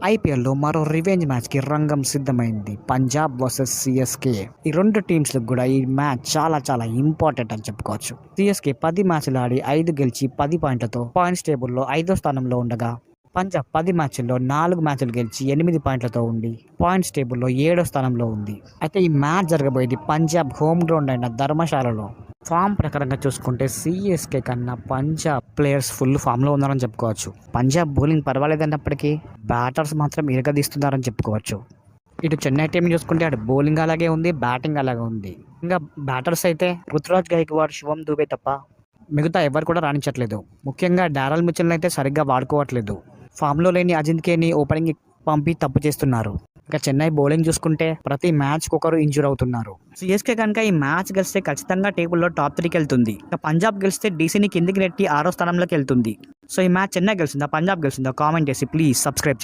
ఐపీఎల్లో మరో రివెంజ్ మ్యాచ్కి రంగం సిద్ధమైంది. Punjab versus CSK. ఈ రెండు టీమ్స్లకు కూడా ఈ మ్యాచ్ చాలా చాలా ఇంపార్టెంట్ అని చెప్పుకోవచ్చు. సిఎస్కే 10 మ్యాచ్లు ఆడి 5 గెలిచి 10 పాయింట్లతో పాయింట్స్ టేబుల్లో 5వ స్థానంలో ఉండగా, పంజాబ్ 10 మ్యాచ్ల్లో 4 మ్యాచ్లు గెలిచి 8 పాయింట్లతో ఉండి పాయింట్స్ టేబుల్లో 7వ స్థానంలో ఉంది. అయితే ఈ మ్యాచ్ జరగబోయేది పంజాబ్ హోమ్ గ్రౌండ్ అయిన ధర్మశాలలో. ఫామ్ ప్రకారంగా చూసుకుంటే సిఎస్కే కన్నా పంజాబ్ ప్లేయర్స్ ఫుల్ ఫామ్లో ఉన్నారని చెప్పుకోవచ్చు. పంజాబ్ బౌలింగ్ పర్వాలేదన్నప్పటికీ బ్యాటర్స్ మాత్రం ఇరగదీస్తున్నారని చెప్పుకోవచ్చు. ఇటు చెన్నై టీం చూసుకుంటే అటు బౌలింగ్ అలాగే ఉంది, బ్యాటింగ్ అలాగే ఉంది. ఇంకా బ్యాటర్స్ అయితే రుతురాజ్ గైక్వాడ్, శివం దూబే తప్ప మిగతా ఎవరు కూడా రాణించట్లేదు. ముఖ్యంగా డారెల్ మిచెల్ని అయితే సరిగ్గా వాడుకోవట్లేదు. ఫామ్లో లేని అజింక్యని ఓపెనింగ్ పంపి తప్పు చేస్తున్నారు. ఇక చెన్నై బౌలింగ్ చూసుకుంటే ప్రతి మ్యాచ్కి ఒకరు ఇంజూర్ అవుతున్నారు. సిఎస్కే కనుక ఈ మ్యాచ్ గెలిస్తే ఖచ్చితంగా టేబుల్లో టాప్ 3కి వెళ్తుంది. ఇక పంజాబ్ గెలిస్తే డీసీని కిందికి నెట్టి 6వ స్థానంలోకి వెళ్తుంది. సో ఈ మ్యాచ్ చెన్నై గెలిచిందా, పంజాబ్ గెలిచిందా కామెంట్ చేసి ప్లీజ్ సబ్స్క్రైబ్.